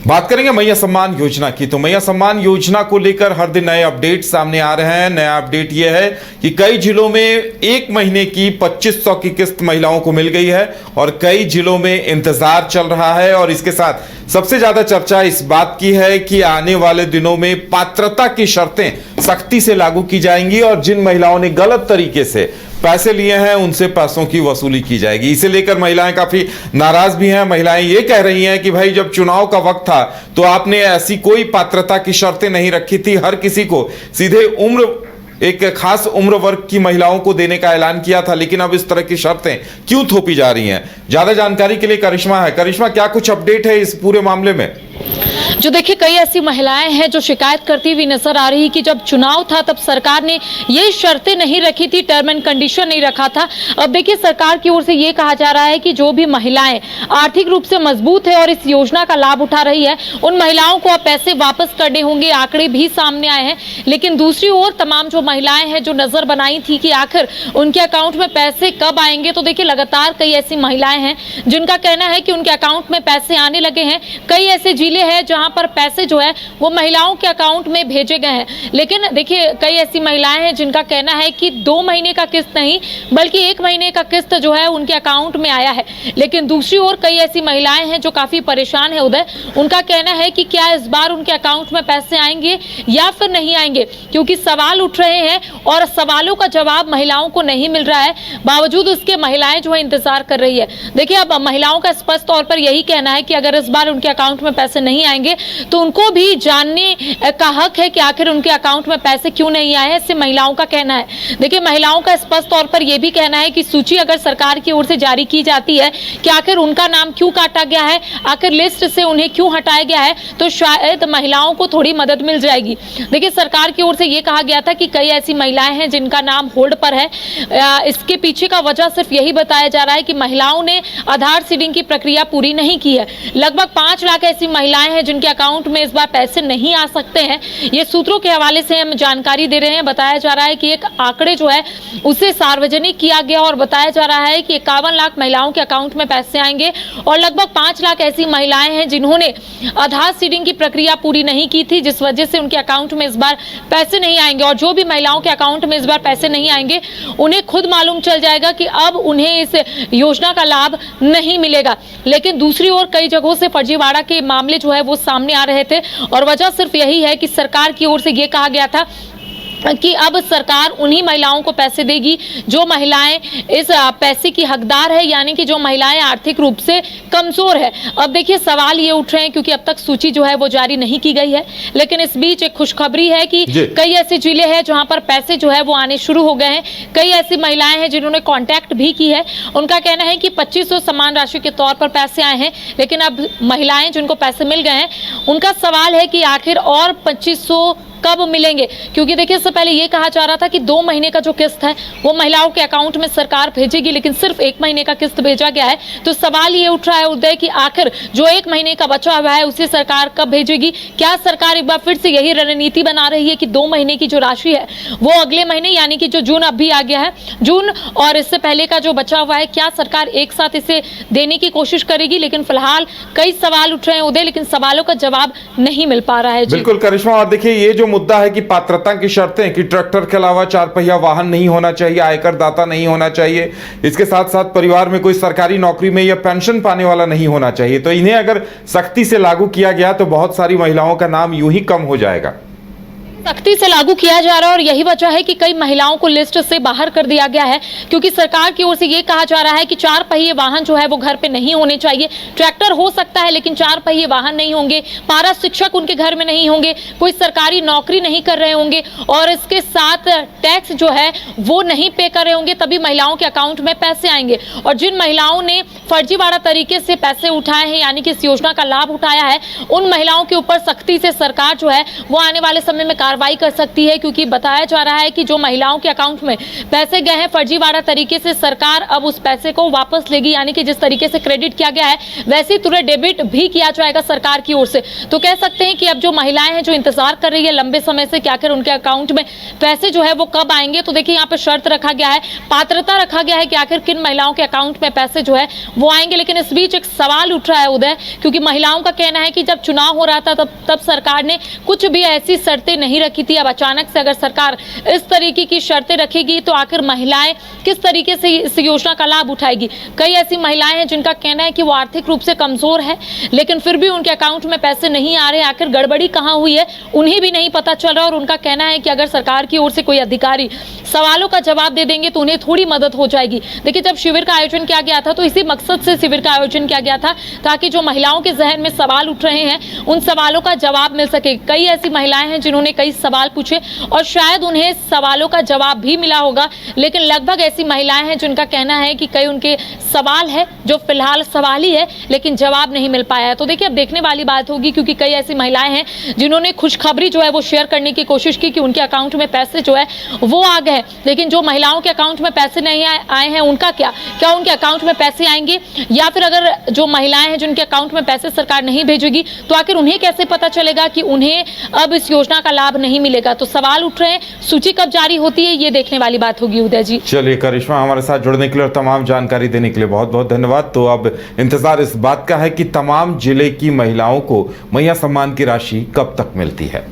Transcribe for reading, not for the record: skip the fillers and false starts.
बात करेंगे मैया सम्मान योजना की। तो मैया सम्मान योजना को लेकर हर दिन नए अपडेट सामने आ रहे हैं। नया अपडेट यह है कि कई जिलों में एक महीने की 2500 की किस्त महिलाओं को मिल गई है और कई जिलों में इंतजार चल रहा है। और इसके साथ सबसे ज्यादा चर्चा इस बात की है कि आने वाले दिनों में पात्रता की शर्तें सख्ती से लागू की जाएंगी और जिन महिलाओं ने गलत तरीके से पैसे लिए हैं उनसे पैसों की वसूली की जाएगी। इसे लेकर महिलाएं काफी नाराज भी हैं। महिलाएं ये कह रही हैं कि भाई जब चुनाव का वक्त था तो आपने ऐसी कोई पात्रता की शर्तें नहीं रखी थी, हर किसी को सीधे एक खास उम्र वर्ग की महिलाओं को देने का ऐलान किया था, लेकिन अब इस तरह की शर्तें क्यों थोपी जा रही हैं? ज्यादा जानकारी के लिए करिश्मा है। करिश्मा, क्या कुछ अपडेट है इस पूरे मामले में? जो देखिए, कई ऐसी महिलाएं हैं जो शिकायत करती हुई नजर आ रही कि जब चुनाव था तब सरकार ने ये शर्तें नहीं रखी थी, टर्म एंड कंडीशन नहीं रखा था। अब देखिए, सरकार की ओर से ये कहा जा रहा है कि जो भी महिलाएं आर्थिक रूप से मजबूत है और इस योजना का लाभ उठा रही है उन महिलाओं को अब पैसे वापस करने होंगे। आंकड़े भी सामने आए हैं। लेकिन दूसरी ओर तमाम जो महिलाएं हैं जो नजर बनाई थी कि आखिर उनके अकाउंट में पैसे कब आएंगे, तो देखिए लगातार कई ऐसी महिलाएं हैं जिनका कहना है कि उनके अकाउंट में पैसे आने लगे हैं। कई ऐसे जिले हैं जहां पर पैसे जो है वो महिलाओं के अकाउंट में भेजे गए हैं। लेकिन देखिए, कई ऐसी महिलाएं हैं जिनका कहना है कि 2 महीने का किस्त नहीं बल्कि 1 महीने का किस्त जो है उनके अकाउंट में आया है। लेकिन दूसरी ओर कई ऐसी महिलाएं हैं जो काफी परेशान है उदय। उनका कहना है कि क्या इस बार उनके अकाउंट में पैसे आएंगे या फिर नहीं आएंगे, क्योंकि सवाल उठ रहे हैं और सवालों का जवाब महिलाओं को नहीं मिल रहा है। बावजूद उसके महिलाएं जो है इंतजार कर रही है। देखिए, अब महिलाओं का स्पष्ट तौर पर यही कहना है कि अगर इस बार उनके अकाउंट में पैसे नहीं आएंगे तो उनको भी जानने का हक है कि आखिर उनके अकाउंट में पैसे क्यों नहीं आए हैं। इससे महिलाओं का कहना है। देखिए, महिलाओं का स्पष्ट तौर पर यह भी कहना है कि सूची अगर सरकार की ओर से जारी की जाती है कि आखिर उनका नाम क्यों काटा गया है, आखिर लिस्ट से उन्हें क्यों हटाया गया है, तो शायद महिलाओं को थोड़ी मदद मिल जाएगी। देखिए, सरकार की ओर से यह कहा गया था कि कई ऐसी महिलाएं हैं जिनका नाम होल्ड पर है। इसके पीछे का वजह सिर्फ यही बताया जा रहा है कि महिलाओं ने आधार सीडिंग की प्रक्रिया पूरी नहीं की है। लगभग 5 लाख ऐसी महिलाएं हैं जिनके अकाउंट में इस बार पैसे नहीं आ सकते हैं। ये सूत्रों के हवाले से हम जानकारी दे रहे हैं। बताया जा रहा है कि एक आंकड़े जो है उसे सार्वजनिक किया गया और बताया जा रहा है कि 51 लाख महिलाओं के अकाउंट में पैसे आएंगे और लगभग 5 लाख ऐसी महिलाएं हैं जिन्होंने आधार सीडिंग की प्रक्रिया पूरी नहीं की थी, जिस वजह से उनके अकाउंट में इस बार पैसे नहीं आएंगे। और जो भी महिलाओं के अकाउंट में इस बार पैसे नहीं आएंगे उन्हें खुद मालूम चल जाएगा कि अब उन्हें इस योजना का लाभ नहीं मिलेगा। लेकिन दूसरी ओर कई जगहों से फर्जीवाड़ा के मामले जो है वो सामने आ रहे थे और वजह सिर्फ यही है कि सरकार की ओर से यह कहा गया था कि अब सरकार उन्हीं महिलाओं को पैसे देगी जो महिलाएं इस पैसे की हकदार है, यानी कि जो महिलाएं आर्थिक रूप से कमजोर है। अब देखिए, सवाल ये उठ रहे हैं क्योंकि अब तक सूची जो है वो जारी नहीं की गई है। लेकिन इस बीच एक खुशखबरी है कि कई ऐसे जिले हैं जहां पर पैसे जो है वो आने शुरू हो गए हैं। कई ऐसी महिलाएं हैं जिन्होंने कॉन्टैक्ट भी की है। उनका कहना है कि 2500 समान राशि के तौर पर पैसे आए हैं। लेकिन अब महिलाएं जिनको पैसे मिल गए हैं उनका सवाल है कि आखिर और 2500 कब मिलेंगे, क्योंकि देखिए, इससे पहले यह कहा जा रहा था कि 2 महीने का जो किस्त है वो महिलाओं के अकाउंट में सरकार भेजेगी, लेकिन सिर्फ 1 महीने का किस्त भेजा गया है। तो सवाल ये उठ रहा है उदय कि आखिर जो 1 महीने का बचा हुआ है उसे सरकार कब भेजेगी? क्या सरकार एक बार फिर से यही रणनीति बना रही है कि 2 महीने की जो राशि है वो अगले महीने, यानी कि जो जून अभी आ गया है, जून और इससे पहले का जो बचा हुआ है, क्या सरकार एक साथ इसे देने की कोशिश करेगी? लेकिन फिलहाल कई सवाल उठ रहे हैं उदय, लेकिन सवालों का जवाब नहीं मिल पा रहा है। बिल्कुल करिश्मा, और देखिए, ये जो मुद्दा है कि पात्रता की शर्तें कि ट्रैक्टर के अलावा 4 पहिया वाहन नहीं होना चाहिए, आयकर दाता नहीं होना चाहिए, इसके साथ साथ परिवार में कोई सरकारी नौकरी में या पेंशन पाने वाला नहीं होना चाहिए, तो इन्हें अगर सख्ती से लागू किया गया तो बहुत सारी महिलाओं का नाम यूं ही कम हो जाएगा। सख्ती से लागू किया जा रहा है और यही वजह है कि कई महिलाओं को लिस्ट से बाहर कर दिया गया है, क्योंकि सरकार की ओर से यह कहा जा रहा है कि 4 पहिए वाहन जो है वो घर पे नहीं होने चाहिए। ट्रैक्टर हो सकता है लेकिन 4 पहिए वाहन नहीं होंगे। पारा शिक्षक उनके घर में नहीं होंगे, कोई सरकारी नौकरी नहीं कर रहे होंगे और इसके साथ टैक्स जो है वो नहीं पे कर रहे होंगे, तभी महिलाओं के अकाउंट में पैसे आएंगे। और जिन महिलाओं ने फर्जीवाड़ा तरीके से पैसे उठाए हैं, यानी कि इस योजना का लाभ उठाया है, उन महिलाओं के ऊपर सख्ती से सरकार जो है वो आने वाले समय में कार्रवाई कर सकती है, क्योंकि बताया जा रहा है कि जो महिलाओं के अकाउंट में पैसे गए हैं फर्जीवाड़ा तरीके से, सरकार अब उस पैसे को वापस लेगी, यानी कि जिस तरीके से क्रेडिट किया गया है वैसे ही तुरंत डेबिट भी किया जाएगा सरकार की ओर से। तो कह सकते हैं कि अब जो महिलाएं हैं जो इंतजार कर रही है लंबे समय से कि आखिर उनके अकाउंट में पैसे जो है वो कब आएंगे, तो देखिए यहाँ पे शर्त रखा गया है, पात्रता रखा गया है कि आखिर किन महिलाओं के अकाउंट में पैसे जो है वो आएंगे। लेकिन इस बीच एक सवाल उठ रहा है उदय, क्योंकि महिलाओं का कहना है कि जब चुनाव हो रहा था तब सरकार ने कुछ भी ऐसी शर्तें नहीं रखी थी। अब अचानक से अगर सरकार इस तरीके की शर्तें रखेगी तो आखिर महिलाएं किस तरीके से इस योजना का लाभ उठाएगी। कई ऐसी महिलाएं हैं जिनका कहना है कि वो आर्थिक रूप से कमजोर है लेकिन फिर भी उनके अकाउंट में पैसे नहीं आ रहे, आखिर गड़बड़ी कहां हुई है उन्हें भी नहीं पता चल रहा। और उनका कहना है कि अगर सरकार की ओर से कोई अधिकारी सवालों का जवाब दे देंगे तो उन्हें थोड़ी मदद हो जाएगी। देखिए, जब शिविर का आयोजन किया गया था तो इसी मकसद से शिविर का आयोजन किया गया था, ताकि जो महिलाओं के जहन में सवाल उठ रहे हैं उन सवालों का जवाब मिल सके। कई ऐसी महिलाएं हैं जिन्होंने कई सवाल पूछे और शायद उन्हें सवालों का जवाब भी मिला होगा, लेकिन लगभग ऐसी महिलाएं हैं जिनका कहना है कि कई उनके सवाल है जो फिलहाल सवाल ही है लेकिन जवाब नहीं मिल पाया है। तो देखिए, अब देखने वाली बात होगी, क्योंकि कई ऐसी महिलाएं हैं जिन्होंने खुशखबरी जो है वो शेयर करने की कोशिश की कि उनके अकाउंट में पैसे जो है वो आ गए, लेकिन जो महिलाओं के अकाउंट में पैसे नहीं आए हैं उनका क्या उनके अकाउंट में पैसे आएंगे, या फिर अगर जो महिलाएं हैं जिनके अकाउंट में पैसे सरकार नहीं भेजेगी तो आखिर उन्हें कैसे पता चलेगा कि उन्हें अब इस योजना का लाभ नहीं मिलेगा। तो सवाल उठ रहे हैं, सूची कब जारी होती है ये देखने वाली बात होगी। उदय जी, चलिए करिश्मा, हमारे साथ जुड़ने के लिए और तमाम जानकारी देने के लिए बहुत बहुत धन्यवाद। तो अब इंतजार इस बात का है कि तमाम जिले की महिलाओं को मैया सम्मान की राशि कब तक मिलती है।